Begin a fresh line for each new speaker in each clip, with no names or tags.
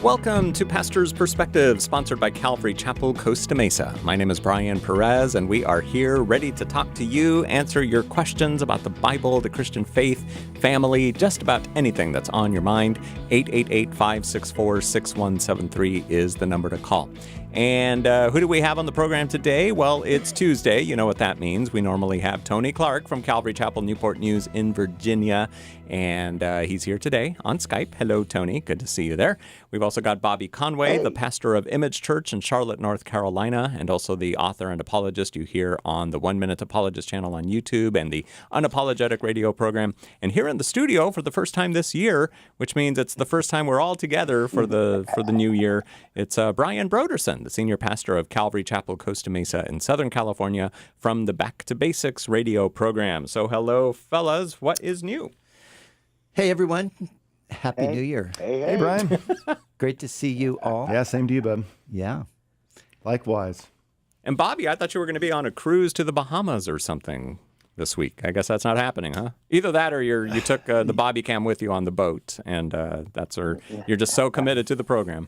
Welcome to Pastor's Perspective, sponsored by Calvary Chapel, Costa Mesa. My name is Brian Perez, and we are here ready to talk to you, answer your questions about the Bible, the Christian faith, family, just about anything that's on your mind. 888-564-6173 is the number to call. And who do we have on the program today? Well, it's Tuesday. You know what that means. We normally have Tony Clark from Calvary Chapel, Newport News in Virginia. And he's here today on Skype. Hello, Tony. Good to see you there. We've also got Bobby Conway, the pastor of Image Church in Charlotte, North Carolina, and also the author and apologist you hear on the 1 Minute Apologist channel on YouTube and the Unapologetic radio program. And here in the studio for the first time this year, which means it's the first time we're all together for the new year, it's Brian Broderson, the senior pastor of Calvary Chapel, Costa Mesa in Southern California, from the Back to Basics radio program. So hello, fellas. What is new?
Hey, everyone. Happy New Year.
Hey, Brian.
Great to see you all.
Yeah, same to you, bud.
Yeah.
Likewise.
And Bobby, I thought you were going to be on a cruise to the Bahamas or something this week. I guess that's not happening, huh? Either that or you took the Bobby Cam with you on the boat, and you're just so committed to the program.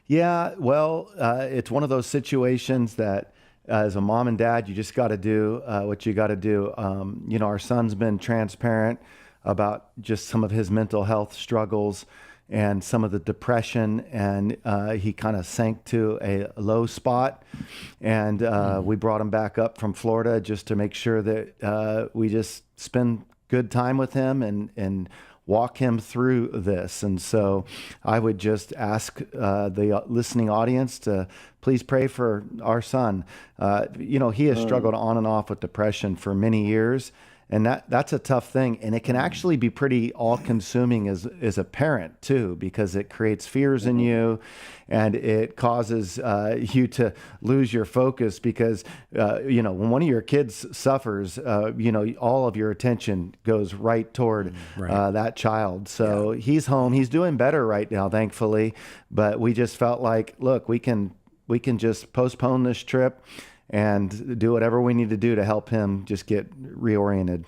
Yeah, well, it's one of those situations that as a mom and dad, you just got to do what you got to do. Our son's been transparent about just some of his mental health struggles and some of the depression, and he kind of sank to a low spot. And we brought him back up from Florida just to make sure that we just spend good time with him and walk him through this. And so I would just ask the listening audience to please pray for our son. He has struggled on and off with depression for many years, and that's a tough thing. And it can actually be pretty all-consuming as a parent too, because it creates fears in you, and it causes you to lose your focus because, when one of your kids suffers, all of your attention goes right toward that child. So he's home. He's doing better right now, thankfully. But we just felt like, look, we can just postpone this trip and do whatever we need to do to help him just get reoriented.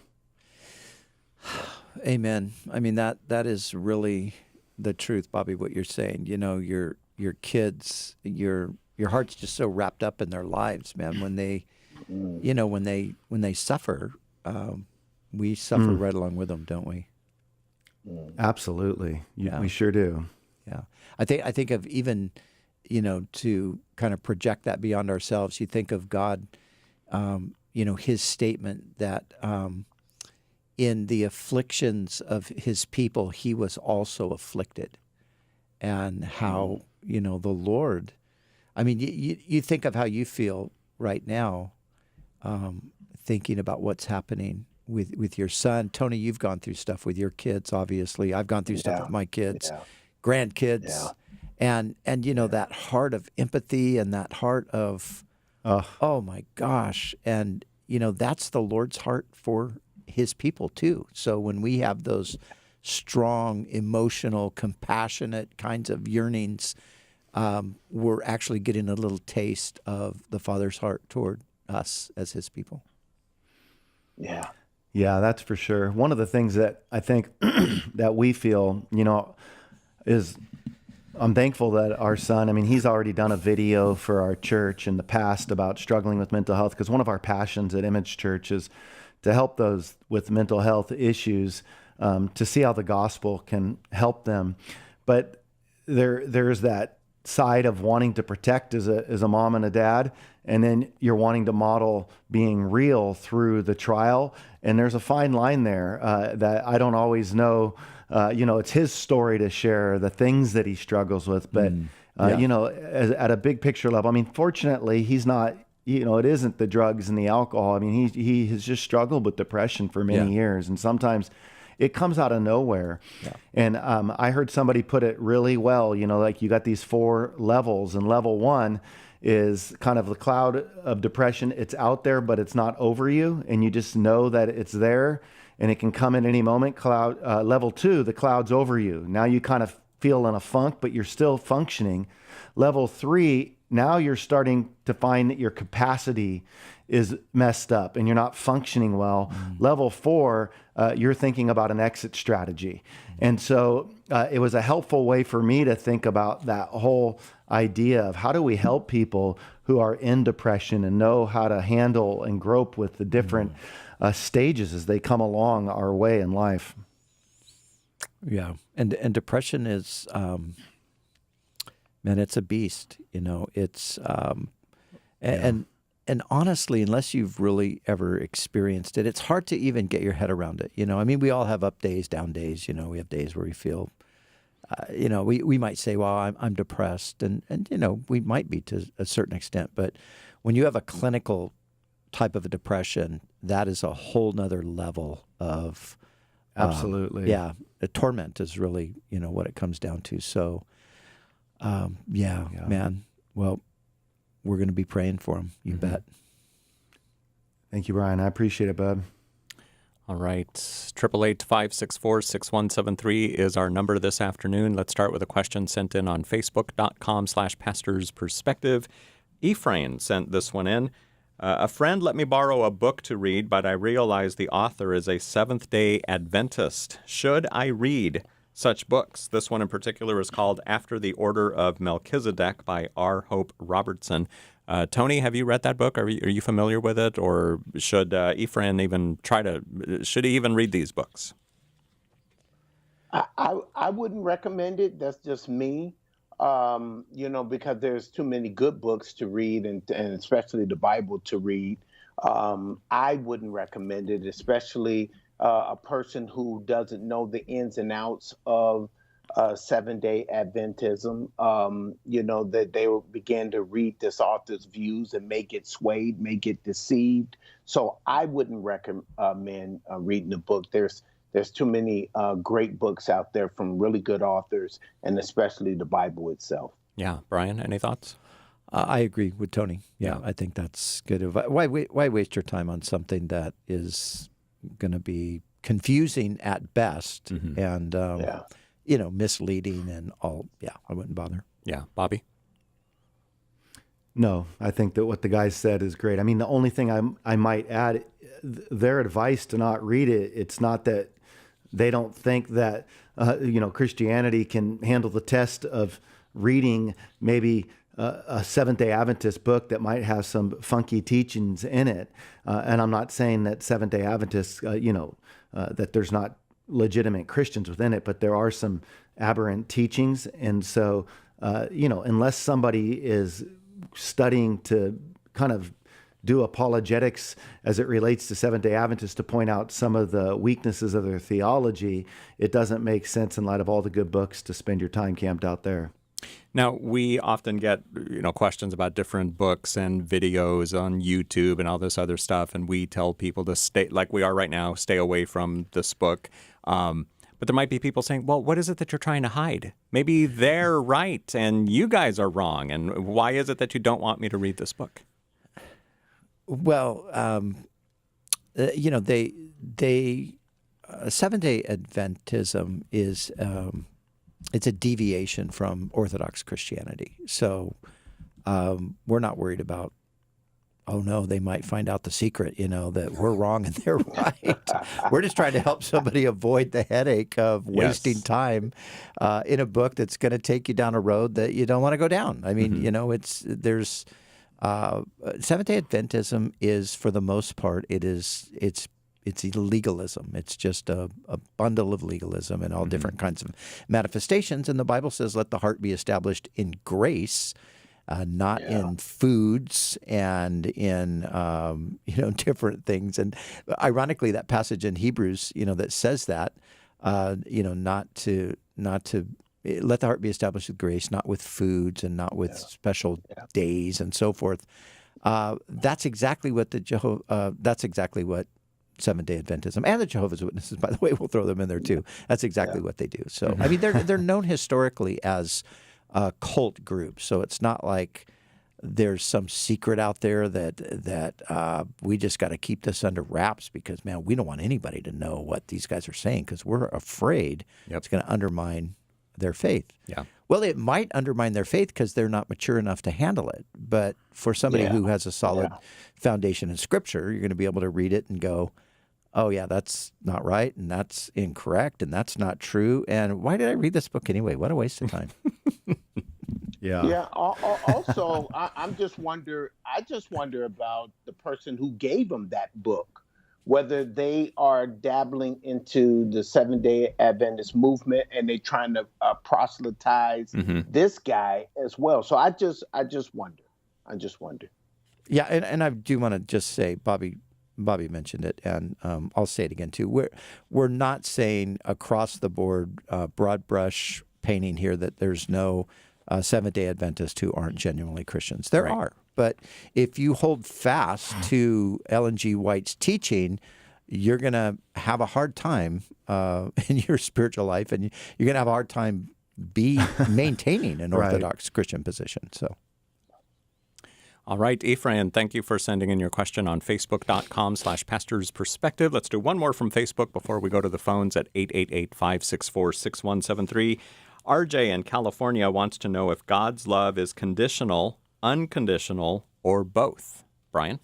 Amen. I mean, that is really the truth, Bobby, what you're saying. Your kids, your heart's just so wrapped up in their lives, man. When they, when they suffer, we suffer right along with them, don't we?
Absolutely. We sure do.
Yeah. I think of even, to kind of project that beyond ourselves, you think of God, his statement that in the afflictions of his people, he was also afflicted. And how, the Lord, I mean, you think of how you feel right now, thinking about what's happening with your son. Tony, you've gone through stuff with your kids, obviously. I've gone through stuff with my kids, grandkids. Yeah. And that heart of empathy and that heart of, oh my gosh. And, that's the Lord's heart for his people too. So when we have those strong, emotional, compassionate kinds of yearnings, we're actually getting a little taste of the Father's heart toward us as his people.
Yeah. Yeah, that's for sure. One of the things that I think that we feel, is I'm thankful that our son, he's already done a video for our church in the past about struggling with mental health, because one of our passions at Image Church is to help those with mental health issues, to see how the gospel can help them. But there's that side of wanting to protect as a mom and a dad, and then you're wanting to model being real through the trial. And there's a fine line there that I don't always know. It's his story to share the things that he struggles with, but at a big picture level, fortunately, he's not. It isn't the drugs and the alcohol. He has just struggled with depression for many years, and sometimes it comes out of nowhere. Yeah. And I heard somebody put it really well. Like you got these 4 levels, and level 1 is kind of the cloud of depression. It's out there, but it's not over you, and you just know that it's there, and it can come at any moment. Level 2, the cloud's over you. Now you kind of feel in a funk, but you're still functioning. Level 3, now you're starting to find that your capacity is messed up and you're not functioning well. Level 4, you're thinking about an exit strategy. And so it was a helpful way for me to think about that whole idea of how do we help people who are in depression and know how to handle and grope with the different stages as they come along our way in life.
Yeah. And depression is, man, it's a beast, it's, and honestly, unless you've really ever experienced it, it's hard to even get your head around it. I mean, we all have up days, down days, we have days where we feel, we might say, well, I'm depressed and, we might be to a certain extent, but when you have a clinical type of a depression, that is a whole nother level of,
absolutely.
The torment is really, what it comes down to. So, man, well, we're going to be praying for him. You bet.
Thank you, Brian. I appreciate it, bud.
All right. 888-564-6173 is our number this afternoon. Let's start with a question sent in on Facebook.com/pastorsperspective. Ephraim sent this one in. A friend let me borrow a book to read, but I realize the author is a Seventh-day Adventist. Should I read such books? This one in particular is called After the Order of Melchizedek by R. Hope Robertson. Tony, have you read that book? Are you familiar with it? Or should Ephraim should he even read these books?
I wouldn't recommend it. That's just me. Because there's too many good books to read and especially the Bible to read. I wouldn't recommend it, especially a person who doesn't know the ins and outs of Seventh-day Adventism, that they will begin to read this author's views and may get swayed, may get deceived. So I wouldn't recommend reading the book. There's too many great books out there from really good authors, and especially the Bible itself.
Yeah. Brian, any thoughts?
I agree with Tony. Yeah, I think that's good advice. Why waste your time on something that is going to be confusing at best and, misleading and all? Yeah, I wouldn't bother.
Yeah. Bobby?
No, I think that what the guy said is great. I mean, the only thing I might add, their advice to not read it, it's not that they don't think that, Christianity can handle the test of reading maybe a Seventh-day Adventist book that might have some funky teachings in it. And I'm not saying that Seventh-day Adventists, that there's not legitimate Christians within it, but there are some aberrant teachings. And so, unless somebody is studying to kind of do apologetics as it relates to Seventh-day Adventists to point out some of the weaknesses of their theology, it doesn't make sense in light of all the good books to spend your time camped out there.
Now, we often get, questions about different books and videos on YouTube and all this other stuff, and we tell people to stay, like we are right now, stay away from this book. But there might be people saying, well, what is it that you're trying to hide? Maybe they're right and you guys are wrong. And why is it that you don't want me to read this book?
Well, Seventh-day Adventism is it's a deviation from Orthodox Christianity. So we're not worried about, oh no, they might find out the secret, that we're wrong and they're right. We're just trying to help somebody avoid the headache of wasting time in a book that's going to take you down a road that you don't want to go down. I mean, Seventh-day Adventism is, for the most part, it's legalism. It's just a bundle of legalism and all different kinds of manifestations. And the Bible says, let the heart be established in grace, not in foods and in, different things. And ironically, that passage in Hebrews, that says that, not to let the heart be established with grace, not with foods and not with special days and so forth. That's exactly what that's exactly what Seventh-day Adventism and the Jehovah's Witnesses, by the way, we'll throw them in there too. That's exactly what they do. So, I mean, they're known historically as cult groups. So it's not like there's some secret out there that we just got to keep this under wraps because, man, we don't want anybody to know what these guys are saying because we're afraid it's going to undermine their faith.
Yeah.
Well, it might undermine their faith because they're not mature enough to handle it. But for somebody who has a solid foundation in Scripture, you're going to be able to read it and go, oh, yeah, that's not right, and that's incorrect, and that's not true. And why did I read this book anyway? What a waste of time.
Yeah. Also, I just wonder about the person who gave them that book, whether they are dabbling into the Seventh-day Adventist movement and they're trying to proselytize this guy as well. So I just wonder.
Yeah, and I do want to just say, Bobby mentioned it, and I'll say it again too. We're not saying across the board, broad brush painting here that there's no Seventh-day Adventists who aren't genuinely Christians. There are, but if you hold fast to Ellen G. White's teaching, you're going to have a hard time in your spiritual life, and you're going to have a hard time maintaining an Orthodox Christian position. So.
All right, Ephraim, thank you for sending in your question on Facebook.com/pastorsperspective. Let's do one more from Facebook before we go to the phones at 888-564-6173. RJ in California wants to know if God's love is conditional, unconditional, or both. Brian?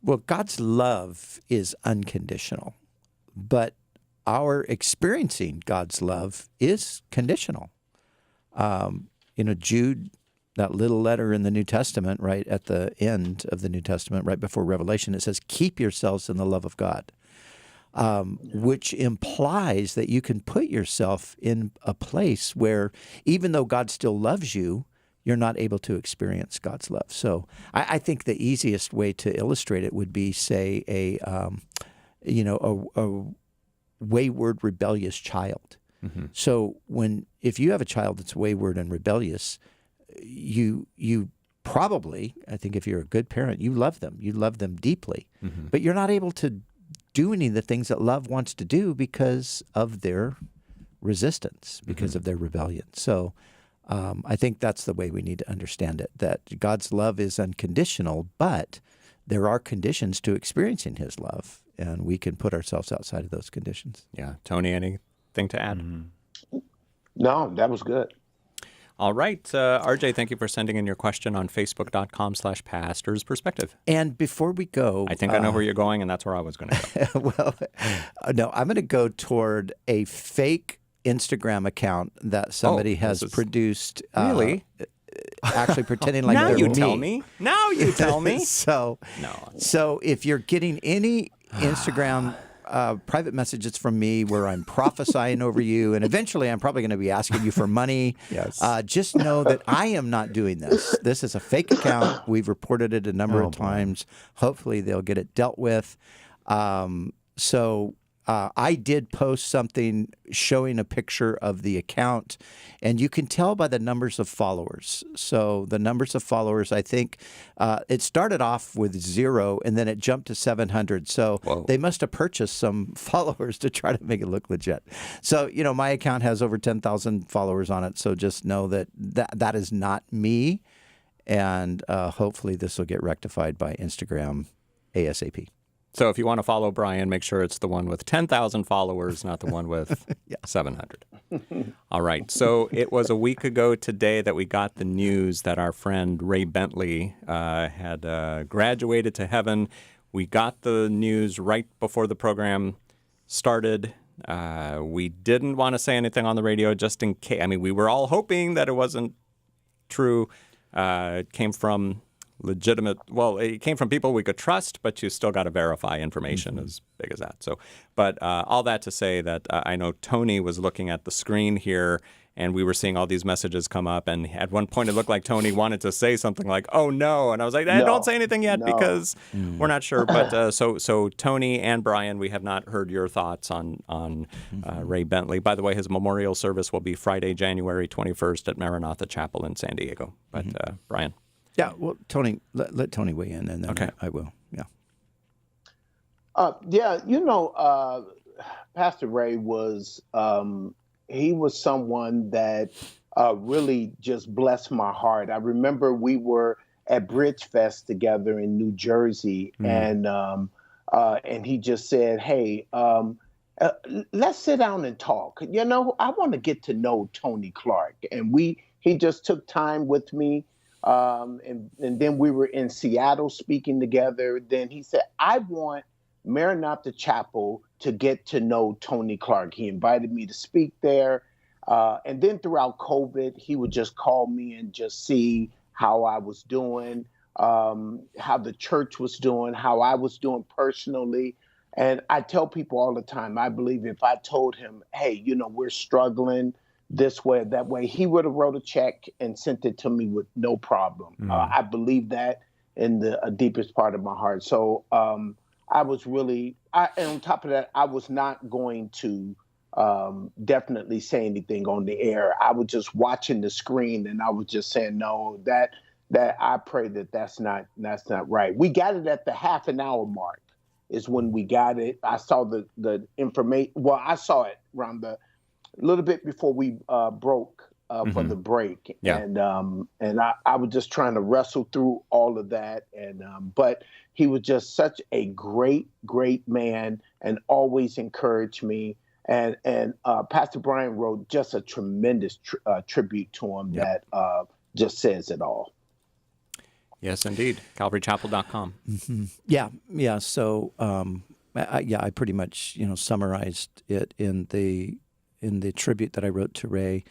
Well, God's love is unconditional, but our experiencing God's love is conditional. Jude, that little letter in the New Testament, right at the end of the New Testament, right before Revelation, it says, keep yourselves in the love of God, which implies that you can put yourself in a place where even though God still loves you, you're not able to experience God's love. So I think the easiest way to illustrate it would be, say, a wayward, rebellious child. Mm-hmm. So if you have a child that's wayward and rebellious, you probably, I think if you're a good parent, you love them deeply, but you're not able to do any of the things that love wants to do because of their resistance, because of their rebellion. So I think that's the way we need to understand it, that God's love is unconditional, but there are conditions to experiencing his love, and we can put ourselves outside of those conditions.
Yeah. Tony, anything to add?
No, that was good.
All right. RJ, thank you for sending in your question on Facebook.com/pastorsperspective.
And before we go...
I think I know where you're going, and that's where I was going to go.
Well, no, I'm going to go toward a fake Instagram account that somebody has produced.
Really?
Actually pretending like
now
they're
you
me.
tell me. Now you tell me.
So if you're getting any Instagram private messages from me where I'm prophesying over you, and eventually I'm probably going to be asking you for money.
Yes.
Just know that I am not doing this. This is a fake account. We've reported it a number of times. Hopefully they'll get it dealt with. I did post something showing a picture of the account, and you can tell by the numbers of followers. So the numbers of followers, I think it started off with 0, and then it jumped to 700. So They must have purchased some followers to try to make it look legit. So, my account has over 10,000 followers on it. So just know that is not me, and hopefully this will get rectified by Instagram ASAP.
So if you want to follow Brian, make sure it's the one with 10,000 followers, not the one with 700. All right. So it was a week ago today that we got the news that our friend Ray Bentley had graduated to heaven. We got the news right before the program started. We didn't want to say anything on the radio just in case. I mean, we were all hoping that it wasn't true. It came from it came from people we could trust, but you still got to verify information as big as that. So, but all that to say that I know Tony was looking at the screen here, and we were seeing all these messages come up, and at one point it looked like Tony wanted to say something like, "Oh no," and I was like, "Don't say anything yet because we're not sure." But so Tony and Brian, we have not heard your thoughts on Ray Bentley. By the way, his memorial service will be Friday, January 21st at Maranatha Chapel in San Diego. But Brian.
Yeah, well, Tony, let Tony weigh in, and then I will. Yeah.
Pastor Ray was he was someone that really just blessed my heart. I remember we were at Bridge Fest together in New Jersey, and he just said, "Hey, let's sit down and talk. I want to get to know Tony Clark. And he just took time with me. And then we were in Seattle speaking together. Then he said, I want Maranatha Chapel to get to know Tony Clark. He invited me to speak there. And then throughout COVID, he would just call me and just see how I was doing, how the church was doing, how I was doing personally. And I tell people all the time, I believe if I told him, hey, we're struggling this way or that way, he would have wrote a check and sent it to me with no problem. I believe that in the deepest part of my heart. So I was really, and on top of that, I was not going to definitely say anything on the air. I was just watching the screen and I was just saying, no, that I pray that's not right. We got it at the half an hour mark is when we got it. I saw the information. Well, I saw it around a little bit before we broke for the break.
Yeah.
And I was just trying to wrestle through all of that. And but he was just such a great, great man and always encouraged me. And Pastor Brian wrote just a tremendous tribute to him that just says it all.
Yes, indeed. CalvaryChapel.com.
Mm-hmm. Yeah. So, I pretty much summarized it in the tribute that I wrote to Ray.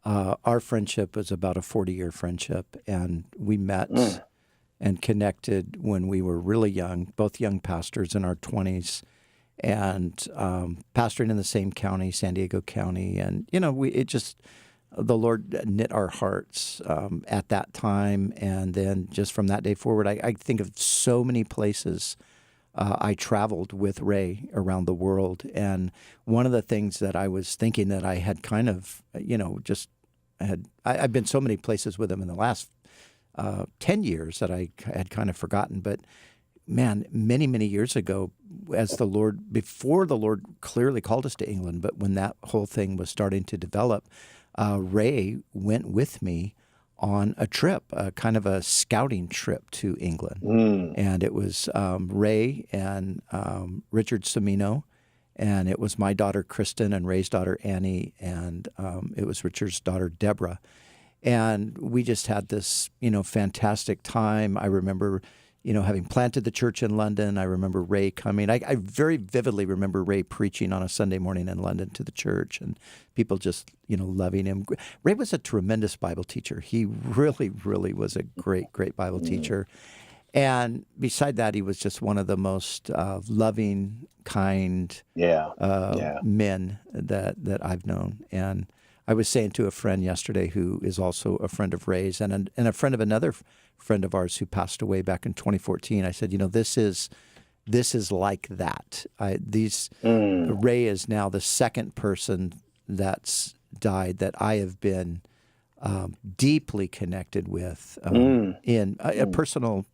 Our friendship was about a 40-year friendship, and we met and connected when we were really young, both young pastors in our 20s, and pastoring in the same county, San Diego County, and the Lord knit our hearts at that time. And then just from that day forward, I think of so many places I traveled with Ray around the world. And one of the things that I was thinking that I had kind of, I've been so many places with him in the last 10 years that I had kind of forgotten. But man, many, many years ago, before the Lord clearly called us to England, but when that whole thing was starting to develop, Ray went with me on a trip, kind of a scouting trip to England. And it was Ray and Richard Semino, and it was my daughter Kristen and Ray's daughter Annie, and it was Richard's daughter Deborah. And we just had this, fantastic time. I remember having planted the church in London. I remember Ray coming. I very vividly remember Ray preaching on a Sunday morning in London to the church and people just, loving him. Ray was a tremendous Bible teacher. He really, really was a great, great Bible teacher. And beside that, he was just one of the most loving, kind men that I've known. And I was saying to a friend yesterday who is also a friend of Ray's and a friend of another friend of ours who passed away back in 2014. I said, this is like that. Ray is now the second person that's died that I have been deeply connected with in a personal,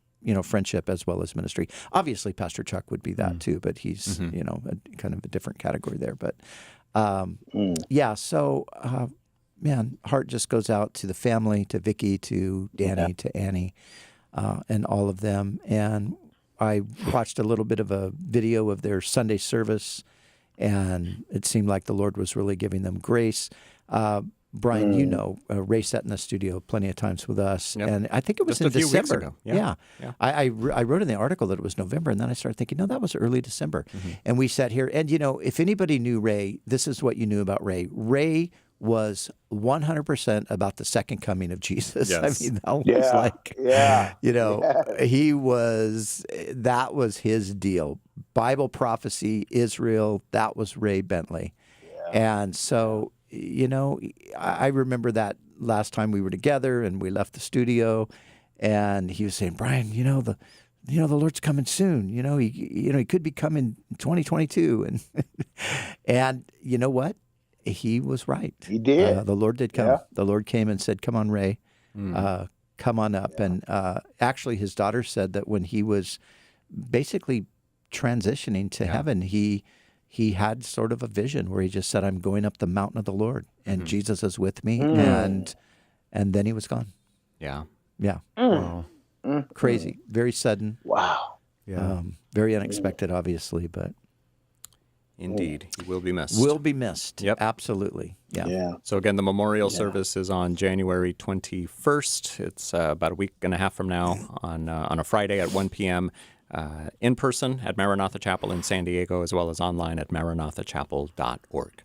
friendship as well as ministry. Obviously, Pastor Chuck would be that too, but he's kind of a different category there. But so. Man, heart just goes out to the family, to Vicky, to Danny, to Annie, and all of them. And I watched a little bit of a video of their Sunday service, and it seemed like the Lord was really giving them grace. Brian, Ray sat in the studio plenty of times with us, and I think it was
just
in
a few
December.
Weeks ago. Yeah.
I wrote in the article that it was November, and then I started thinking, no, that was early December. And we sat here, and if anybody knew Ray, this is what you knew about Ray. Ray was 100% about the second coming of Jesus.
Yes.
I mean, that was he was, that was his deal. Bible prophecy, Israel, that was Ray Bentley. Yeah. And so, I remember that last time we were together and we left the studio and he was saying, Brian, the Lord's coming soon. He could be coming in 2022. And you know what? He was right.
He did.
The Lord did come. Yeah. The Lord came and said, come on, Ray, come on up. Yeah. And actually his daughter said that when he was basically transitioning to heaven, he had sort of a vision where he just said, I'm going up the mountain of the Lord and Jesus is with me. And then he was gone.
Yeah.
Yeah. Wow. Crazy. Very sudden.
Wow.
Yeah. Very unexpected, obviously, but
Indeed. He will be missed.
Will be missed.
Yep.
Absolutely. Yeah.
So again, the memorial service is on January 21st. It's about a week and a half from now on a Friday at 1 p.m. In person at Maranatha Chapel in San Diego, as well as online at maranathachapel.org.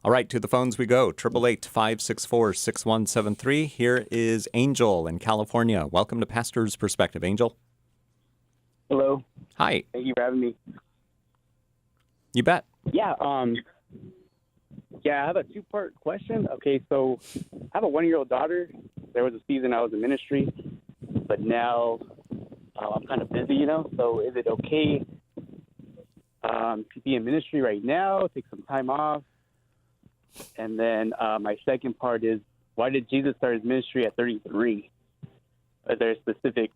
All right, to the phones we go. 888-564-6173. Here is Angel in California. Welcome to Pastor's Perspective. Angel.
Hello.
Hi.
Thank you for having me.
You bet.
Yeah, I have a two-part question. Okay, so I have a 1-year-old daughter. There was a season I was in ministry, but now I'm kind of busy, so is it okay to be in ministry right now, take some time off? And then my second part is, why did Jesus start his ministry at 33? Is there a specific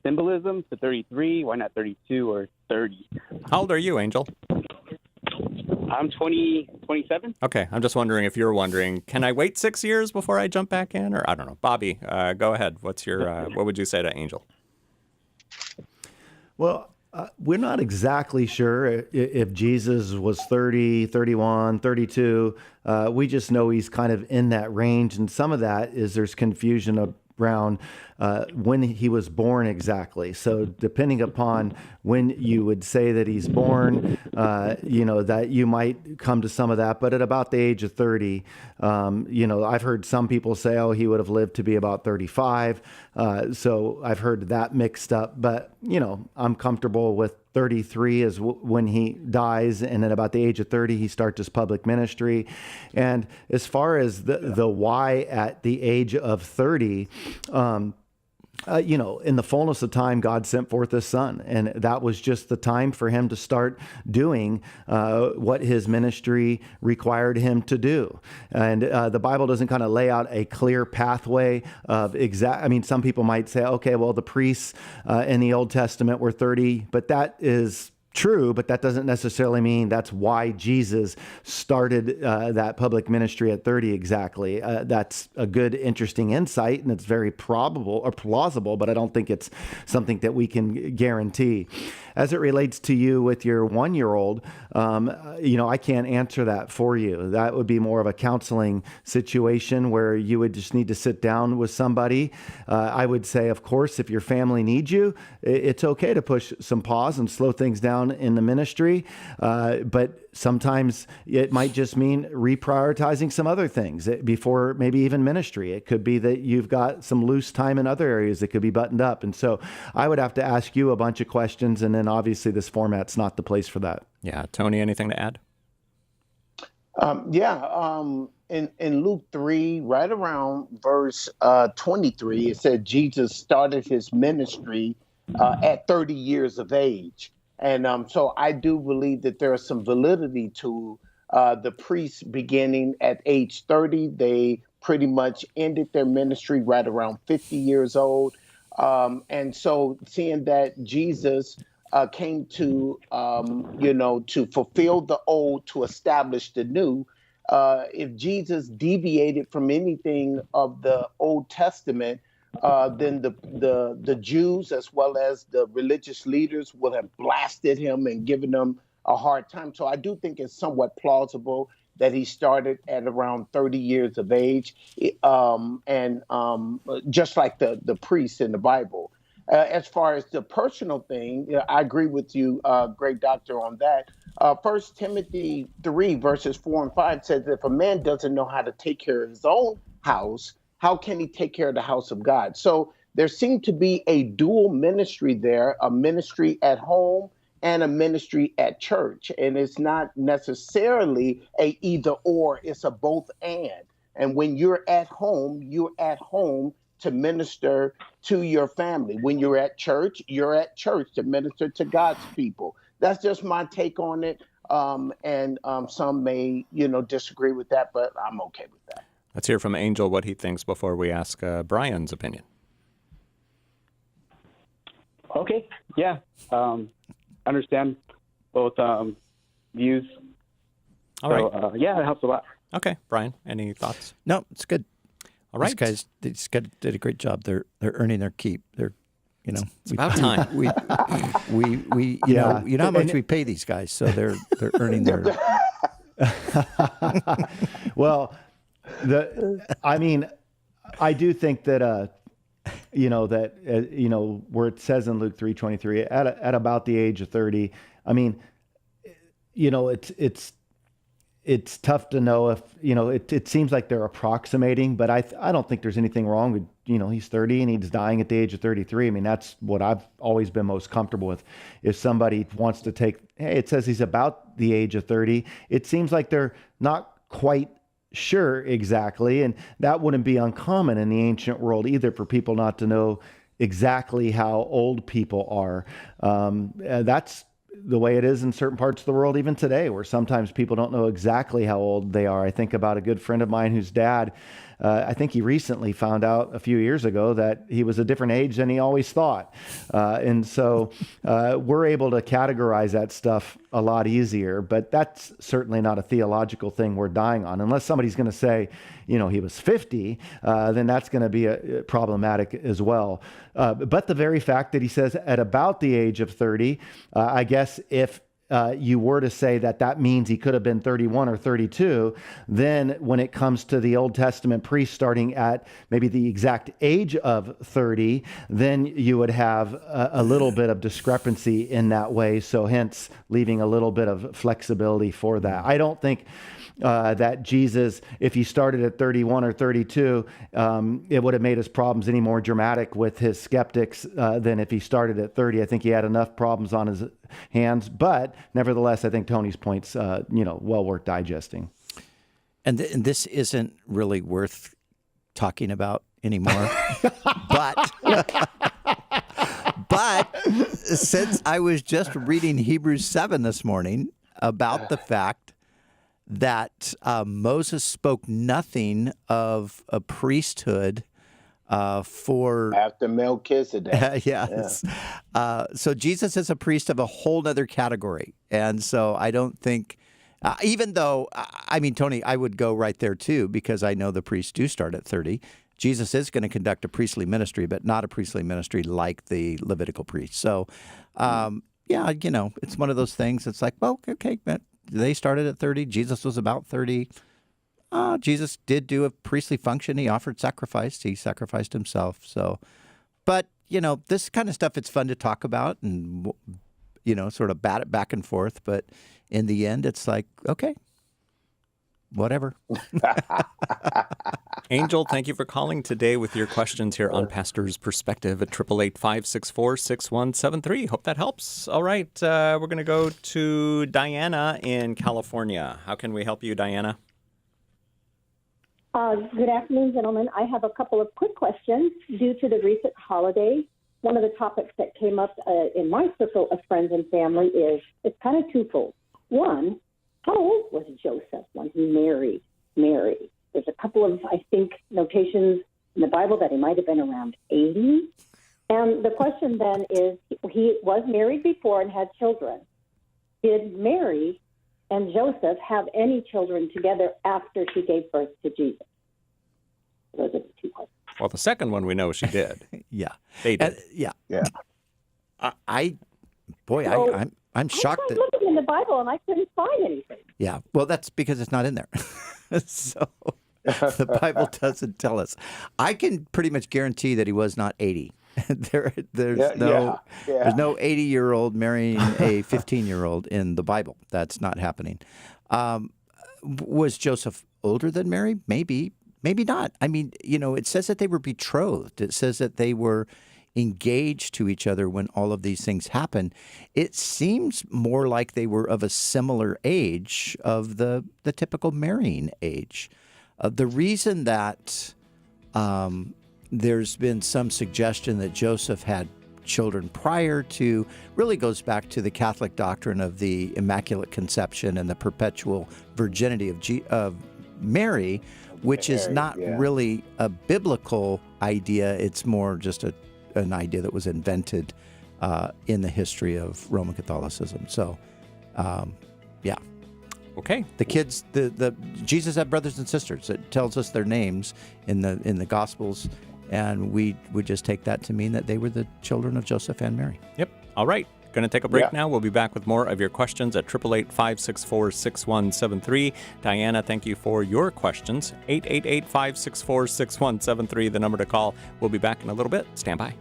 symbolism to 33? Why not 32 or 30?
How old are you, Angel?
I'm 27.
Okay, I'm just wondering if you're wondering, can I wait 6 years before I jump back in? Or I don't know. Bobby, go ahead. What's your what would you say to Angel?
Well, we're not exactly sure if Jesus was 30, 31, 32. We just know he's kind of in that range. And some of that is there's confusion around when he was born exactly. So depending upon when you would say that he's born, that you might come to some of that. But at about the age of 30, I've heard some people say, oh, he would have lived to be about 35. So I've heard that mixed up. But, I'm comfortable with 33 is when he dies, and at about the age of 30, he starts his public ministry. And as far as the why at the age of 30, in the fullness of time, God sent forth his son, and that was just the time for him to start doing what his ministry required him to do. And the Bible doesn't kind of lay out a clear pathway of some people might say, okay, well, the priests in the Old Testament were 30, but that is true, but that doesn't necessarily mean that's why Jesus started that public ministry at 30 exactly. That's a good, interesting insight, and it's very probable or plausible, but I don't think it's something that we can guarantee. As it relates to you with your 1-year-old, I can't answer that for you. That would be more of a counseling situation where you would just need to sit down with somebody. I would say, of course, if your family needs you, it's okay to push some pause and slow things down in the ministry. But sometimes it might just mean reprioritizing some other things before maybe even ministry. It could be that you've got some loose time in other areas that could be buttoned up. And so I would have to ask you a bunch of questions, and then obviously this format's not the place for that.
Yeah. Tony, anything to add?
In Luke 3, right around verse 23, it said Jesus started his ministry at 30 years of age. And so I do believe that there is some validity to the priests beginning at age 30. They pretty much ended their ministry right around 50 years old. And so seeing that Jesus came to, to fulfill the old, to establish the new, if Jesus deviated from anything of the Old Testament, then the Jews as well as the religious leaders would have blasted him and given him a hard time. So I do think it's somewhat plausible that he started at around 30 years of age, just like the priests in the Bible. As far as the personal thing, I agree with you, great doctor, on that. 1 Timothy 3, verses 4 and 5 says, if a man doesn't know how to take care of his own house, how can he take care of the house of God? So there seemed to be a dual ministry there, a ministry at home and a ministry at church. And it's not necessarily a either or, it's a both and. And when you're at home to minister to your family. When you're at church to minister to God's people. That's just my take on it. And some may, disagree with that, but I'm okay with that.
Let's hear from Angel what he thinks before we ask Brian's opinion.
Okay. Yeah. Understand both views.
All right.
Yeah, it helps a lot.
Okay. Brian, any thoughts?
No, it's good.
All right.
These guys did a great job. They're earning their keep. They're
It's about time.
You know how much we pay these guys, so they're earning their.
Well, I do think that where it says in Luke 3:23, at about the age of 30, it's tough to know if, it seems like they're approximating, but I don't think there's anything wrong with, he's 30 and he's dying at the age of 33. That's what I've always been most comfortable with. If somebody wants to it says he's about the age of 30, it seems like they're not quite sure exactly. And that wouldn't be uncommon in the ancient world either, for people not to know exactly how old people are. That's the way it is in certain parts of the world even today, where sometimes people don't know exactly how old they are. I think about a good friend of mine whose dad, I think he recently found out a few years ago that he was a different age than he always thought. And so we're able to categorize that stuff a lot easier, but that's certainly not a theological thing we're dying on. Unless somebody's going to say, he was 50, then that's going to be problematic as well. But the very fact that he says at about the age of 30, I guess if you were to say that means he could have been 31 or 32, then when it comes to the Old Testament priest starting at maybe the exact age of 30, then you would have a little bit of discrepancy in that way. So hence leaving a little bit of flexibility for that. I don't think that Jesus, if he started at 31 or 32, it would have made his problems any more dramatic with his skeptics than if he started at 30. I think he had enough problems on his hands, but nevertheless, I think Tony's point's, well worth digesting.
And this isn't really worth talking about anymore, but since I was just reading Hebrews 7 this morning about the fact that Moses spoke nothing of a priesthood for
after Melchizedek.
Yes. Yeah. So Jesus is a priest of a whole other category. And so I don't think, even though, Tony, I would go right there too, because I know the priests do start at 30. Jesus is going to conduct a priestly ministry, but not a priestly ministry like the Levitical priest. So, it's one of those things. It's like, well, okay, they started at 30. Jesus was about 30. Jesus did do a priestly function. He offered sacrifice. He sacrificed himself. So, but, this kind of stuff, it's fun to talk about and, sort of bat it back and forth. But in the end, it's like, okay, whatever.
Angel, thank you for calling today with your questions here on Pastor's Perspective at 888-564-6173. Hope that helps. All right, we're going to go to Diana in California. How can we help you, Diana?
Good afternoon, gentlemen. I have a couple of quick questions due to the recent holiday. One of the topics that came up in my circle of friends and family it's kind of twofold. One, how old was Joseph when he married Mary? There's a couple of, I think, notations in the Bible that he might have been around 80. And the question then is, he was married before and had children. Did Mary and Joseph have any children together after she gave birth to Jesus? Those are the two questions.
Well, the second one we know she did.
Yeah.
They did.
Yeah.
I'm shocked
I
that.
was looking in the Bible and I couldn't find anything.
Yeah. Well, that's because it's not in there. So the Bible doesn't tell us. I can pretty much guarantee that he was not 80. There's no 80-year-old marrying a 15-year-old in the Bible. That's not happening. Was Joseph older than Mary? Maybe not. It says that they were betrothed. It says that they were engaged to each other when all of these things happened. It seems more like they were of a similar age of the typical marrying age. The reason that there's been some suggestion that Joseph had children prior to really goes back to the Catholic doctrine of the Immaculate Conception and the perpetual virginity of Mary, which is not really a biblical idea. It's more just an idea that was invented in the history of Roman Catholicism. So, yeah.
Okay.
The kids, the Jesus had brothers and sisters. It tells us their names in the Gospels, And we would just take that to mean that they were the children of Joseph and Mary.
Yep. All right. Going to take a break now. We'll be back with more of your questions at 888-564-6173. Diana, thank you for your questions. 888-564-6173, the number to call. We'll be back in a little bit. Stand by.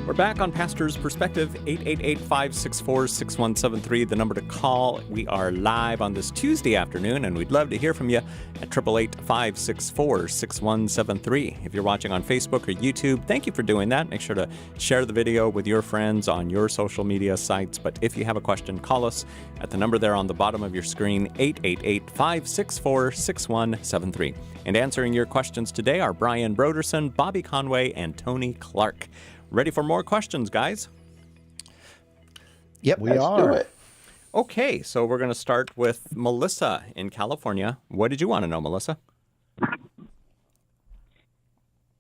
We're back on Pastor's Perspective, 888-564-6173, the number to call. We are live on this Tuesday afternoon, and we'd love to hear from you at 888-564-6173. If you're watching on Facebook or YouTube, thank you for doing that. Make sure to share the video with your friends on your social media sites. But if you have a question, call us at the number there on the bottom of your screen, 888-564-6173. And answering your questions today are Brian Broderson, Bobby Conway, and Tony Clark. Ready for more questions, guys?
Yep,
Let's do it.
Okay, so we're going to start with Melissa in California. What did you want to know, Melissa?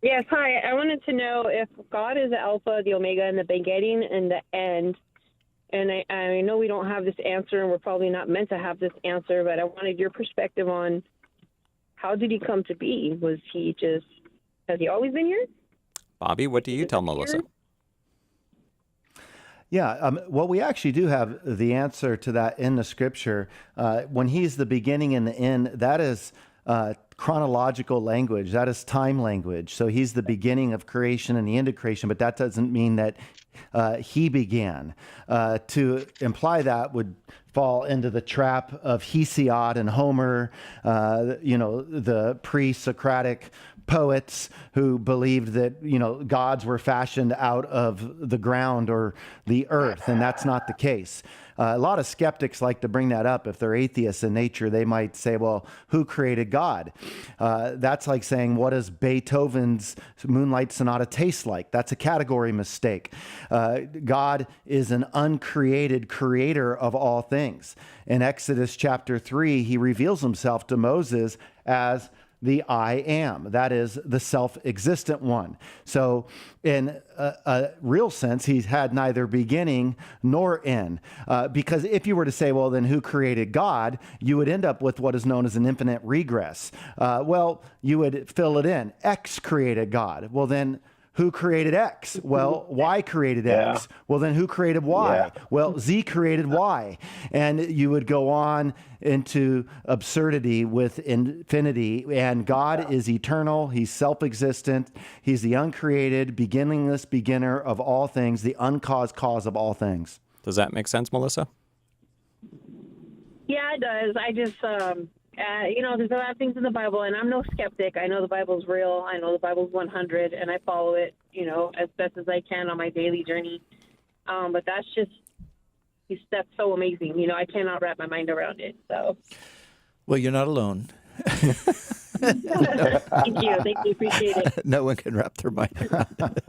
Yes, hi. I wanted to know if God is the Alpha, the Omega, and the beginning and the end. And I know we don't have this answer, and we're probably not meant to have this answer, but I wanted your perspective on how did he come to be? Has he always been here?
Bobby, what do you tell Melissa?
Yeah, well, we actually do have the answer to that in the scripture. When he's the beginning and the end, that is chronological language. That is time language. So he's the beginning of creation and the end of creation, but that doesn't mean that he began. To imply that would fall into the trap of Hesiod and Homer, the pre-Socratic poets who believed that, gods were fashioned out of the ground or the earth, and that's not the case. A lot of skeptics like to bring that up. If they're atheists in nature, they might say, well, who created God? That's like saying, what does Beethoven's Moonlight Sonata taste like? That's a category mistake. God is an uncreated creator of all things. In Exodus chapter 3, he reveals himself to Moses as the I am. That is the self-existent one. So in a real sense, he's had neither beginning nor end. Because if you were to say, well, then who created God? You would end up with what is known as an infinite regress. You would fill it in. X created God. Well, then who created X? Well, Y created X. Well, then who created Y? Well, Z created Y. And you would go on into absurdity with infinity. And God is eternal. He's self-existent. He's the uncreated, beginningless beginner of all things, the uncaused cause of all things.
Does that make sense, Melissa?
Yeah, it does. I just, there's a lot of things in the Bible, and I'm no skeptic. I know the Bible's real. I know the Bible's 100, and I follow it, as best as I can on my daily journey. But that's so amazing. I cannot wrap my mind around it. So.
Well, you're not alone.
Thank you. Appreciate it.
No one can wrap their mind around it.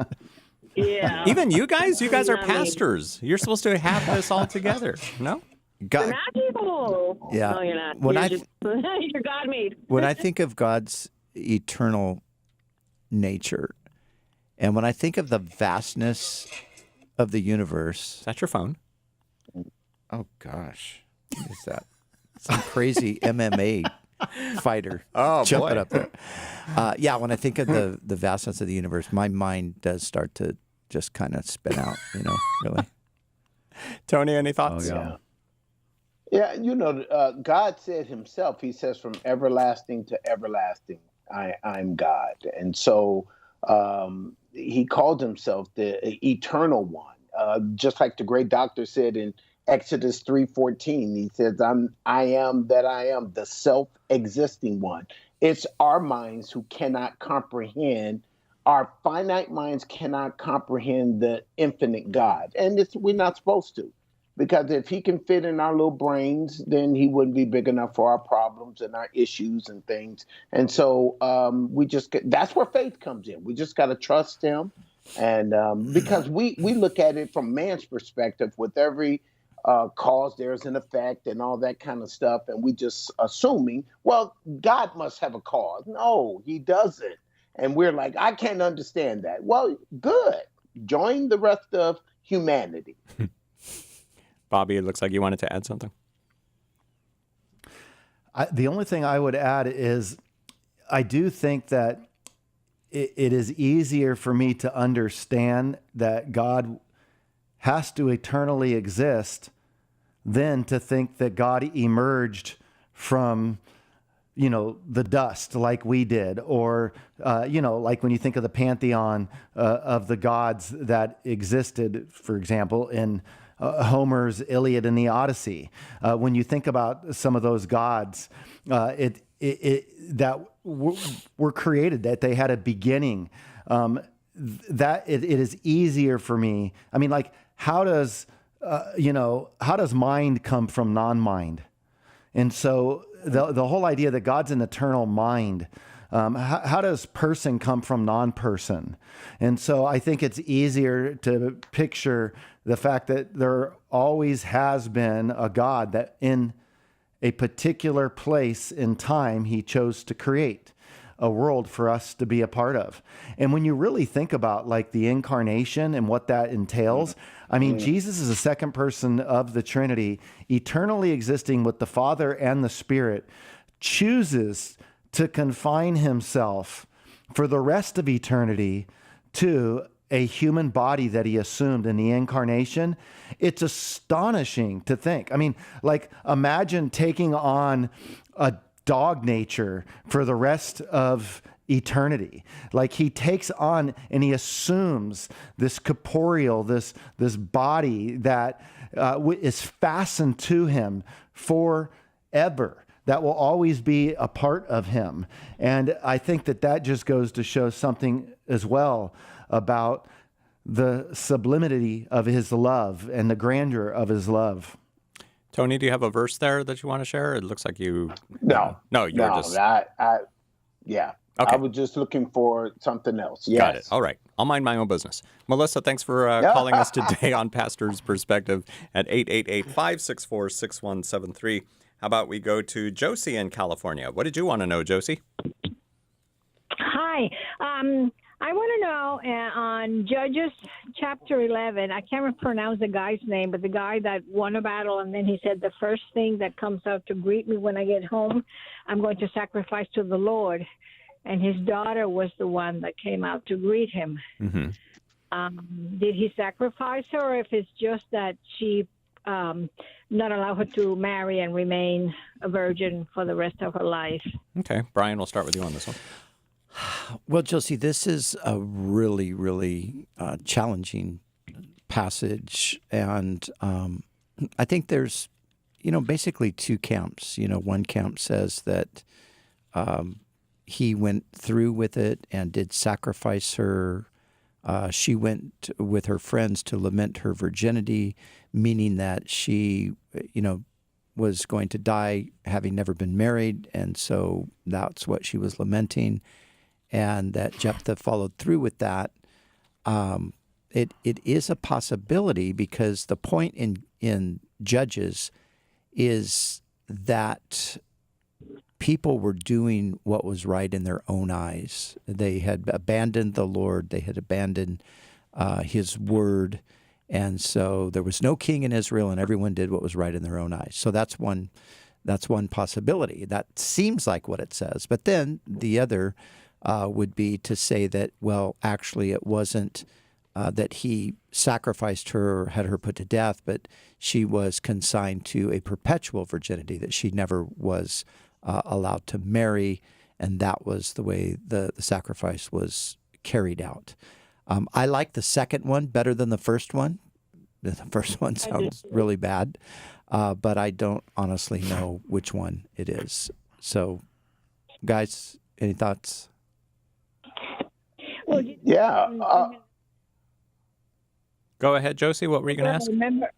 Yeah.
Even you guys are pastors. You're supposed to have this all together, no?
We're not people.
Yeah.
No, you're not. You're God-made.
When I think of God's eternal nature, and when I think of the vastness of the universe.
Is that your phone?
Oh, gosh. What is that? Some crazy MMA fighter jumping up there. When I think of the vastness of the universe, my mind does start to just kind of spin out, really.
Tony, any thoughts?
Oh, yeah. God said himself, he says, from everlasting to everlasting, I'm God. And so he called himself the eternal one. Just like the great doctor said in Exodus 3:14, he says, I am that I am, the self-existing one. It's our minds who cannot comprehend, our finite minds cannot comprehend the infinite God. And we're not supposed to. Because if he can fit in our little brains, then he wouldn't be big enough for our problems and our issues and things. And so that's where faith comes in. We just got to trust him. And because we look at it from man's perspective, with every cause, there's an effect and all that kind of stuff. And we just assuming, well, God must have a cause. No, he doesn't. And we're like, I can't understand that. Well, good. Join the rest of humanity.
Bobby, it looks like you wanted to add something.
The only thing I would add is I do think that it is easier for me to understand that God has to eternally exist than to think that God emerged from, the dust like we did, or, like when you think of the pantheon of the gods that existed, for example, in Homer's Iliad and the Odyssey. When you think about some of those gods, that were created, that they had a beginning, that it is easier for me. I mean, like, how does mind come from non-mind? And so the whole idea that God's an eternal mind, how does person come from non-person? And so I think it's easier to picture the fact that there always has been a God that in a particular place in time, he chose to create a world for us to be a part of. And when you really think about like the incarnation and what that entails, I mean, Jesus is the second person of the Trinity, eternally existing with the Father and the Spirit, chooses to confine himself for the rest of eternity to a human body that he assumed in the incarnation. It's astonishing to think. I mean, like, imagine taking on a dog nature for the rest of eternity. Like, he takes on and he assumes this corporeal, this body that is fastened to him forever, that will always be a part of him. And I think that just goes to show something as well about the sublimity of his love and the grandeur of his love.
Tony, do you have a verse there that you want to share? It looks like you...
No.
Just...
Yeah.
Okay.
I was just looking for something else. Yes.
Got it. All right. I'll mind my own business. Melissa, thanks for calling us today on Pastor's Perspective at 888-564-6173. How about we go to Josie in California? What did you want to know, Josie?
Hi. I want to know on Judges chapter 11, I can't pronounce the guy's name, but the guy that won a battle, and then he said, the first thing that comes out to greet me when I get home, I'm going to sacrifice to the Lord. and his daughter was the one that came out to greet him.
Mm-hmm.
Did he sacrifice her, or if it's just that she not allow her to marry and remain a virgin for the rest of her life?
Okay. Brian, we'll start with you on this one.
Well, Josie, this is a really, really challenging passage. And I think there's, basically two camps. One camp says that he went through with it and did sacrifice her. She went with her friends to lament her virginity, meaning that she, was going to die having never been married. And so that's what she was lamenting. And that Jephthah followed through with that. It is a possibility, because the point in Judges is that people were doing what was right in their own eyes. They had abandoned the Lord. They had abandoned His word. And so there was no king in Israel, and everyone did what was right in their own eyes. So that's one possibility. That seems like what it says. But then the other would be to say that, well, actually it wasn't that he sacrificed her or had her put to death, but she was consigned to a perpetual virginity, that she never was allowed to marry, and that was the way the sacrifice was carried out. I like the second one better than the first one. The first one sounds really bad, but I don't honestly know which one it is. So, guys, any thoughts?
Well,
Yeah.
Go ahead, Josie. What were you going to ask?
Remember,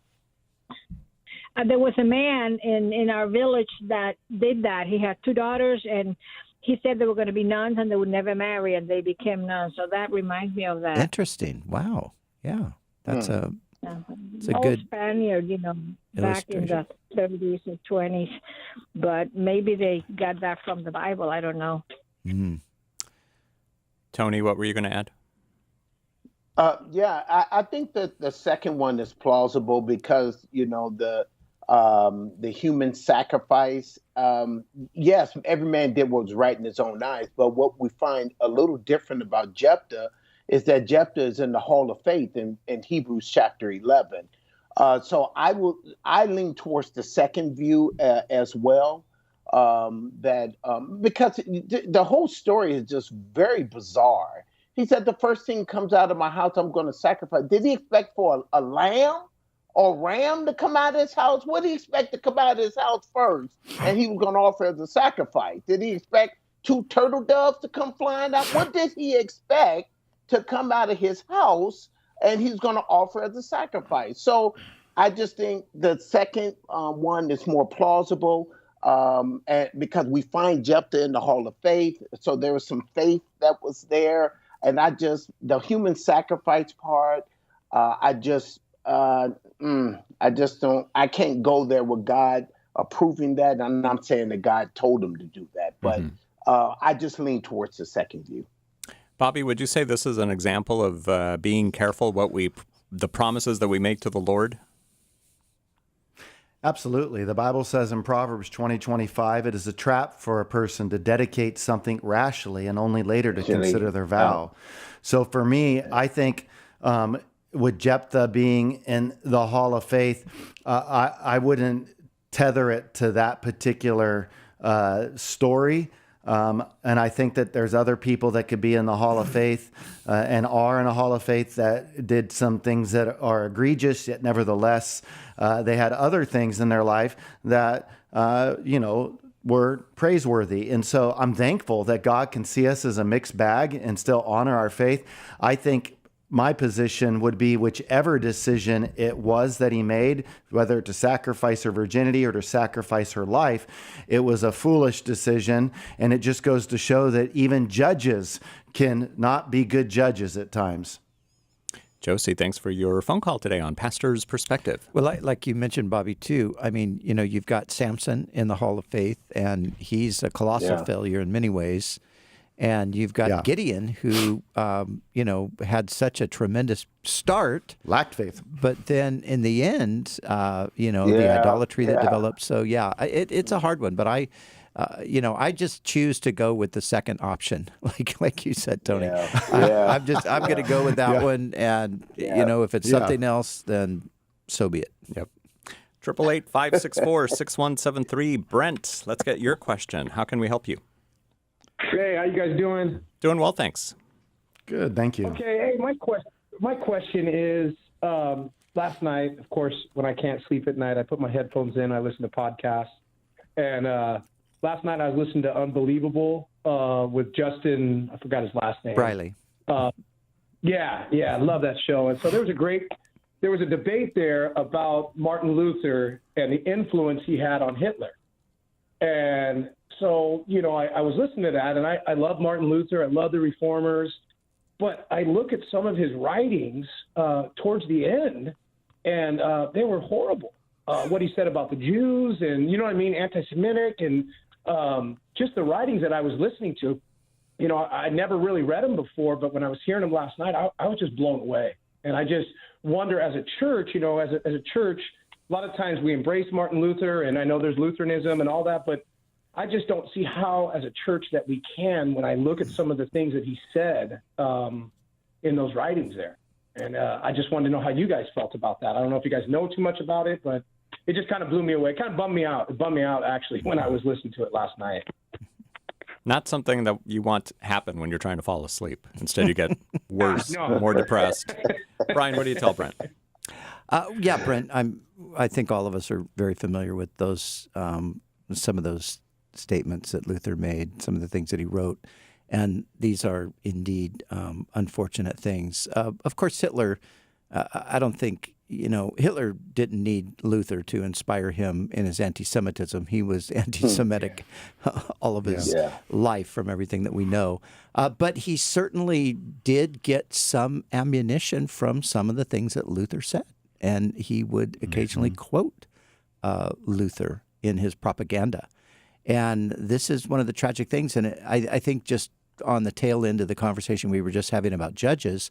there was a man in our village that did that. He had two daughters, and he said they were going to be nuns and they would never marry, and they became nuns. So that reminds me of that.
Interesting. Wow. Yeah, that's it's a
Old
good
Spaniard, back in the 30s and 20s. But maybe they got that from the Bible. I don't know.
Mm.
Tony, what were you going to add?
I think that the second one is plausible, because the human sacrifice. Yes, every man did what was right in his own eyes, but what we find a little different about Jephthah is that Jephthah is in the Hall of Faith in Hebrews chapter 11. So I lean towards the second view as well. Because the whole story is just very bizarre. He said, the first thing comes out of my house, I'm going to sacrifice. Did he expect for a lamb or ram to come out of his house? What did he expect to come out of his house first? And he was going to offer as a sacrifice. Did he expect 2 turtle doves to come flying out? What did he expect to come out of his house and he's going to offer as a sacrifice? So I just think the second one is more plausible. And because we find Jephthah in the Hall of Faith, so there was some faith that was there. And the human sacrifice part, I can't go there with God approving that. I'm not saying that God told him to do that, but I just lean towards the second view.
Bobby, would you say this is an example of being careful the promises that we make to the Lord?
Absolutely. The Bible says in Proverbs 20:25, it is a trap for a person to dedicate something rashly and only later to consider their vow. So for me, I think with Jephthah being in the Hall of Faith, I wouldn't tether it to that particular story. And I think that there's other people that could be in the Hall of Faith and are in a Hall of Faith that did some things that are egregious, yet nevertheless, they had other things in their life that, were praiseworthy. And so I'm thankful that God can see us as a mixed bag and still honor our faith. I think my position would be whichever decision it was that he made, whether to sacrifice her virginity or to sacrifice her life, it was a foolish decision. And it just goes to show that even judges can not be good judges at times.
Josie, thanks for your phone call today on Pastor's Perspective.
Well, like you mentioned, Bobby, too, I mean, you've got Samson in the Hall of Faith, and he's a colossal failure in many ways. And you've got Gideon, who, had such a tremendous start.
Lacked faith.
But then in the end, the idolatry that developed. So, it's a hard one. But I just choose to go with the second option, like you said, Tony.
Yeah.
I'm going to go with that one, and if it's something else, then so be it.
Yep. 888-564-6173. Brent, let's get your question. How can we help you?
Hey, how you guys doing?
Doing well, thanks.
Good, thank you.
Okay, hey, my question is, last night, of course, when I can't sleep at night, I put my headphones in, I listen to podcasts, and last night I was listening to Unbelievable with Justin, I forgot his last name.
Briley.
Yeah, I love that show. And so there was a debate there about Martin Luther and the influence he had on Hitler. And so, I was listening to that, and I love Martin Luther. I love the Reformers. But I look at some of his writings towards the end, and they were horrible. What he said about the Jews and, anti-Semitic, and just the writings that I was listening to. I never really read them before, but when I was hearing them last night, I was just blown away. And I just wonder, as a church, as a church, a lot of times we embrace Martin Luther, and I know there's Lutheranism and all that, but I just don't see how, as a church, that we can, when I look at some of the things that he said in those writings there. And I just wanted to know how you guys felt about that. I don't know if you guys know too much about it, but it just kind of blew me away. It kind of bummed me out. It bummed me out, actually, when I was listening to it last night.
Not something that you want to happen when you're trying to fall asleep. Instead, you get worse, more depressed. Brian, what do you tell Brent?
Brent, I think all of us are very familiar with those, some of those statements that Luther made, some of the things that he wrote, and these are indeed unfortunate things. Of course, Hitler, I don't think, Hitler didn't need Luther to inspire him in his anti-Semitism. He was anti-Semitic all of his life, from everything that we know. But he certainly did get some ammunition from some of the things that Luther said, and he would occasionally quote Luther in his propaganda. And this is one of the tragic things. And I think just on the tail end of the conversation we were just having about judges,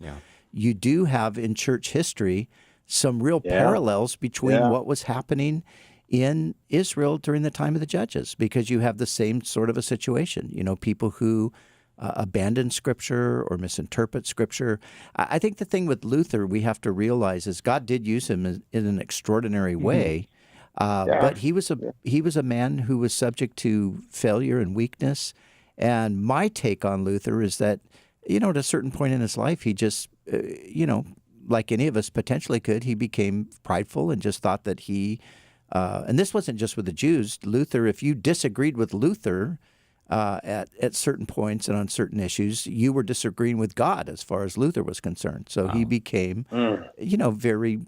you do have in church history some real parallels between what was happening in Israel during the time of the judges, because you have the same sort of a situation, people who abandon Scripture or misinterpret Scripture. I think the thing with Luther we have to realize is God did use him in an extraordinary way. But he was a man who was subject to failure and weakness. And my take on Luther is that, at a certain point in his life, he just, like any of us potentially could, he became prideful and just thought that he, and this wasn't just with the Jews. Luther, if you disagreed with Luther at certain points and on certain issues, you were disagreeing with God as far as Luther was concerned. So he became, very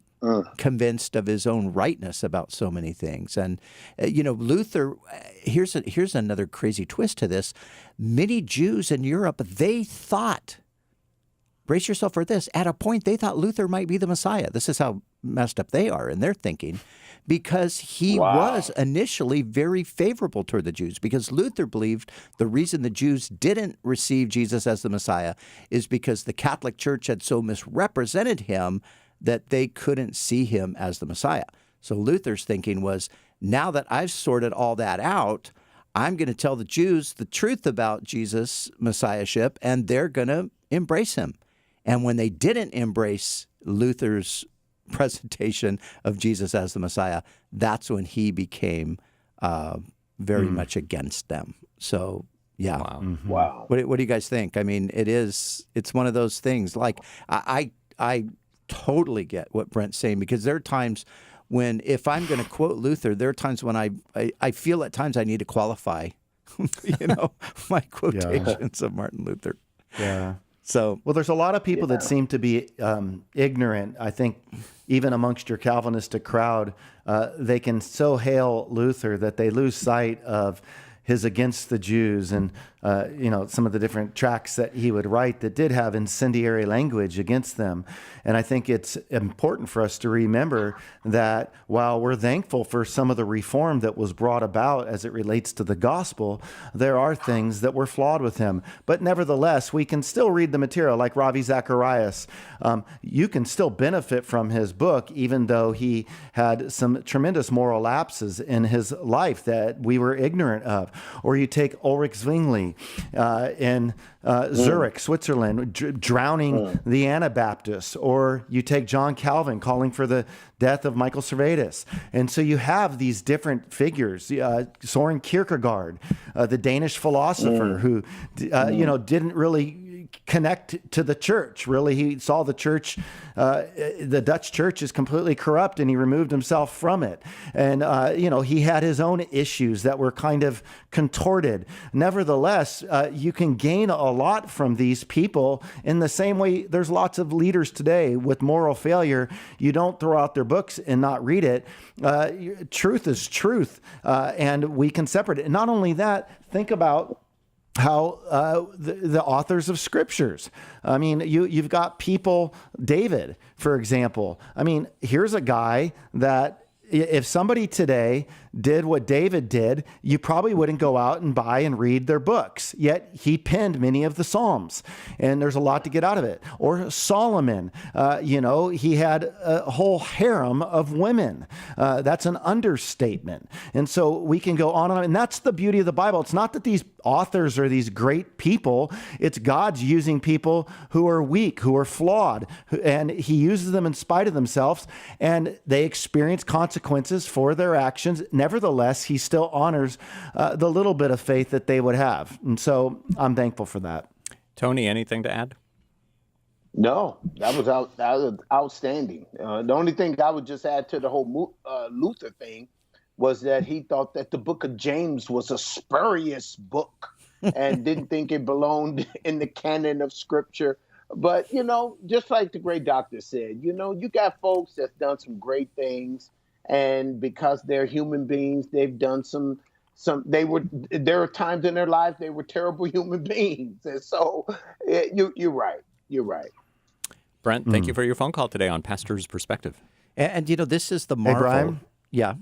convinced of his own rightness about so many things. And, Luther, here's another crazy twist to this. Many Jews in Europe, they thought, brace yourself for this, at a point they thought Luther might be the Messiah. This is how messed up they are in their thinking, because he was initially very favorable toward the Jews, because Luther believed the reason the Jews didn't receive Jesus as the Messiah is because the Catholic Church had so misrepresented him that they couldn't see him as the Messiah. So Luther's thinking was, now that I've sorted all that out, I'm going to tell the Jews the truth about Jesus' messiahship, and they're going to embrace him. And when they didn't embrace Luther's presentation of Jesus as the Messiah, that's when he became very much against them. So, yeah.
Wow.
What do you guys think? I mean, it's one of those things. Like, I totally get what Brent's saying, because there are times when, if I'm going to quote Luther, there are times when I feel at times I need to qualify, my quotations of Martin Luther.
Yeah.
So,
well, there's a lot of people that seem to be ignorant. I think even amongst your Calvinistic crowd, they can so hail Luther that they lose sight of his against the Jews. And some of the different tracts that he would write that did have incendiary language against them. And I think it's important for us to remember that while we're thankful for some of the reform that was brought about as it relates to the gospel, there are things that were flawed with him. But nevertheless, we can still read the material, like Ravi Zacharias. You can still benefit from his book, even though he had some tremendous moral lapses in his life that we were ignorant of. Or you take Ulrich Zwingli in Zurich, Switzerland, drowning the Anabaptists. Or you take John Calvin calling for the death of Michael Servetus. And so you have these different figures. Soren Kierkegaard, the Danish philosopher who, didn't really connect to the church. Really, he saw the church, the Dutch church is completely corrupt, and he removed himself from it. And, he had his own issues that were kind of contorted. Nevertheless, you can gain a lot from these people in the same way there's lots of leaders today with moral failure. You don't throw out their books and not read it. Truth is truth, and we can separate it. And not only that, think about how the authors of scriptures. I mean, you've got people, David, for example. I mean, here's a guy that if somebody today did what David did, you probably wouldn't go out and buy and read their books. Yet he penned many of the Psalms, and there's a lot to get out of it. Or Solomon, he had a whole harem of women. That's an understatement. And so we can go on and on. And that's the beauty of the Bible. It's not that these authors are these great people. It's God's using people who are weak, who are flawed, and he uses them in spite of themselves, and they experience consequences for their actions. Nevertheless, he still honors the little bit of faith that they would have. And so I'm thankful for that.
Tony, anything to add?
No, that was outstanding. The only thing I would just add to the whole Luther thing was that he thought that the book of James was a spurious book and didn't think it belonged in the canon of scripture. But, just like the great doctor said, you got folks that's done some great things. And because they're human beings, they've done there are times in their life they were terrible human beings. And so you're right. You're right.
Brent, thank you for your phone call today on Pastor's Perspective.
And this is the marvel.
Hey, Brian?
Yeah.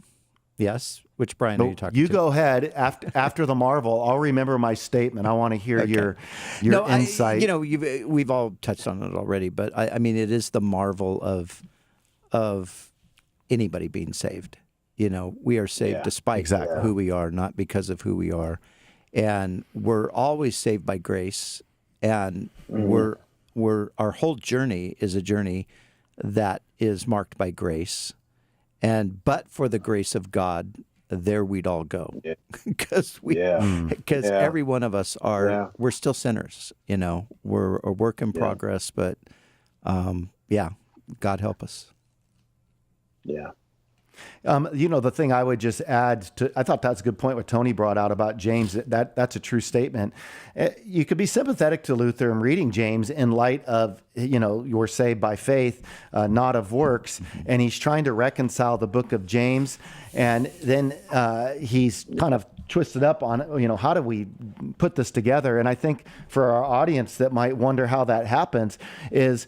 Yes. Which Brian are you talking to?
You go ahead. After the marvel, I'll remember my statement. I want to hear your insight.
We've all touched on it already, but I mean, it is the marvel of anybody being saved. We are saved despite who we are, not because of who we are. And we're always saved by grace. And our whole journey is a journey that is marked by grace. And but for the grace of God, there we'd all go. Because every one of us we're still sinners. We're a work in progress, but God help us.
Yeah.
The thing I would just add I thought that's a good point what Tony brought out about James. That's a true statement. You could be sympathetic to Luther in reading James in light of, you're saved by faith, not of works. And he's trying to reconcile the book of James. And then he's kind of twisted up on, how do we put this together? And I think for our audience that might wonder how that happens is,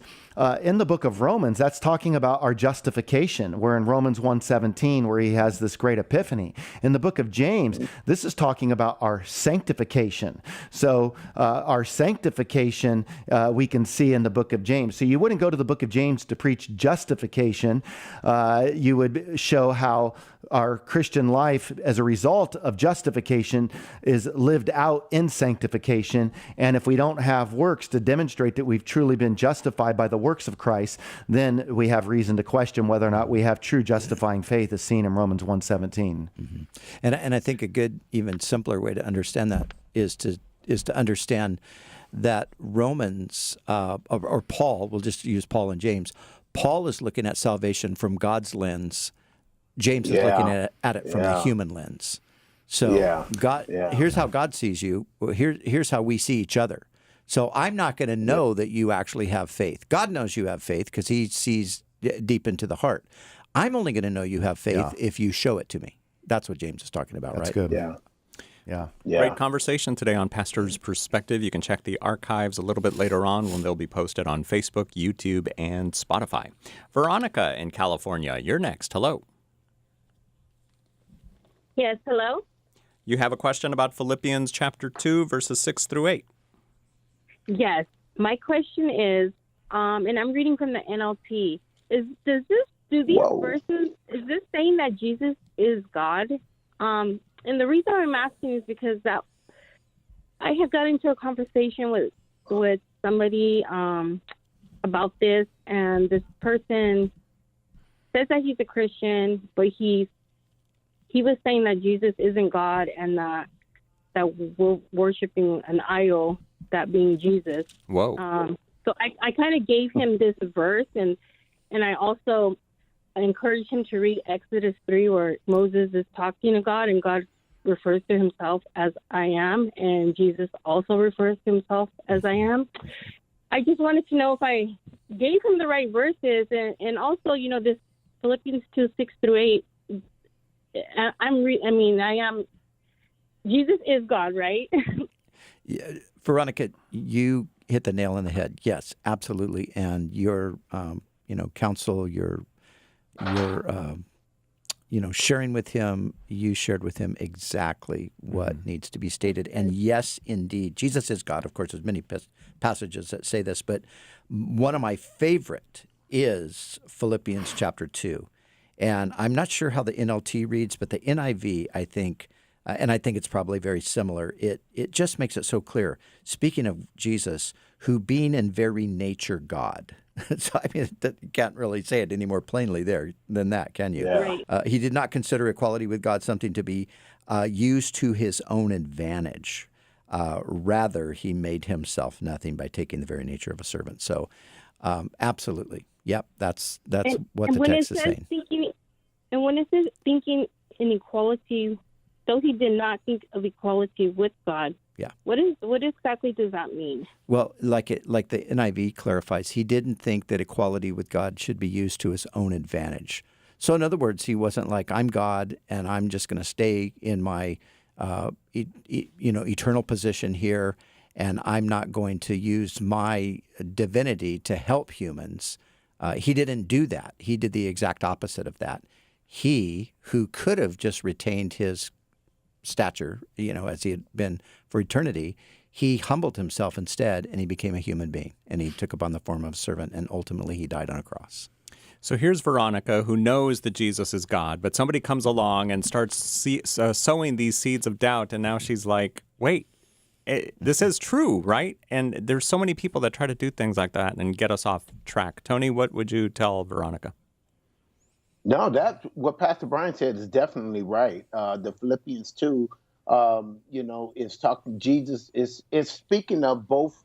in the book of Romans, that's talking about our justification. We're in Romans 1:17, where he has this great epiphany. In the book of James, this is talking about our sanctification. So our sanctification we can see in the book of James. So you wouldn't go to the book of James to preach justification. You would show how our Christian life, as a result of justification, is lived out in sanctification. And if we don't have works to demonstrate that we've truly been justified by the works of Christ, then we have reason to question whether or not we have true justifying faith as seen in Romans 1:17.
Mm-hmm. And I think a good, even simpler way to understand that is to understand that Romans, or Paul, we'll just use Paul and James. Paul is looking at salvation from God's lens. James is looking at it from the human lens. So here's how God sees you. Here's how we see each other. So I'm not going to know that you actually have faith. God knows you have faith because he sees deep into the heart. I'm only going to know you have faith if you show it to me. That's what James is talking about, right?
That's good.
Yeah.
Yeah.
Great conversation today on Pastor's Perspective. You can check the archives a little bit later on when they'll be posted on Facebook, YouTube, and Spotify. Veronica in California, you're next. Hello.
Yes, hello?
You have a question about Philippians chapter 2, verses 6 through 8.
Yes. My question is, and I'm reading from the NLT, is this saying that Jesus is God? And the reason I'm asking is because that I have got into a conversation with somebody about this, and this person says that he's a Christian, but he was saying that Jesus isn't God and that we're worshiping an idol, that being Jesus.
Whoa.
So I kind of gave him this verse, and I also encouraged him to read Exodus 3, where Moses is talking to God, and God refers to himself as I am, and Jesus also refers to himself as I am. I just wanted to know if I gave him the right verses, and also, this Philippians 2, 6 through 8, Jesus is God, right?
Yeah, Veronica, you hit the nail on the head. Yes, absolutely. And your, counsel, your sharing with him, you shared with him exactly what needs to be stated. And yes, indeed, Jesus is God. Of course, there's many passages that say this, but one of my favorite is Philippians chapter 2. And I'm not sure how the NLT reads, but the NIV, I think, and I think it's probably very similar, it just makes it so clear. Speaking of Jesus, who being in very nature God. So, you can't really say it any more plainly there than that, can you?
Yeah. Right.
He did not consider equality with God something to be used to his own advantage. Rather, he made himself nothing by taking the very nature of a servant. So, absolutely. Yep, that's what the text is saying.
And when it says thinking in equality, though he did not think of equality with God,
yeah.
What exactly does that mean?
Well, like the NIV clarifies, he didn't think that equality with God should be used to his own advantage. So in other words, he wasn't like, I'm God and I'm just going to stay in my eternal position here, and I'm not going to use my divinity to help humans. He didn't do that. He did the exact opposite of that. He, who could have just retained his stature, as he had been for eternity, he humbled himself instead, and he became a human being, and he took upon the form of a servant, and ultimately he died on a cross.
So here's Veronica, who knows that Jesus is God, but somebody comes along and starts sowing these seeds of doubt, and now she's like, wait, this is true, right? And there's so many people that try to do things like that and get us off track. Tony, what would you tell Veronica?
No, what Pastor Brian said is definitely right. The Philippians 2, is talking, Jesus is speaking of both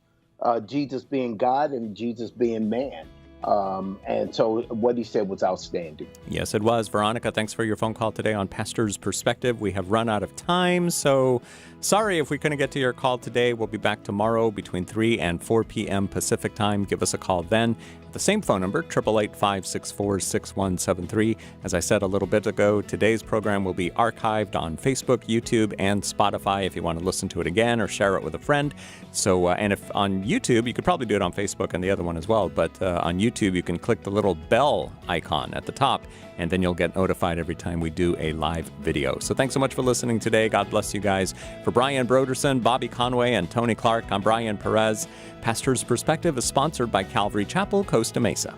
Jesus being God and Jesus being man. And so what he said was outstanding.
Yes, it was. Veronica, thanks for your phone call today on Pastor's Perspective. We have run out of time, so sorry if we couldn't get to your call today. We'll be back tomorrow between 3 and 4 p.m. Pacific time. Give us a call then. The same phone number, 888-564-6173. As I said a little bit ago, today's program will be archived on Facebook, YouTube, and Spotify if you want to listen to it again or share it with a friend. So, and if on YouTube, you could probably do it on Facebook and the other one as well, but on YouTube, you can click the little bell icon at the top, and then you'll get notified every time we do a live video. So thanks so much for listening today. God bless you guys. For Brian Broderson, Bobby Conway, and Tony Clark, I'm Brian Perez. Pastor's Perspective is sponsored by Calvary Chapel, Costa Mesa.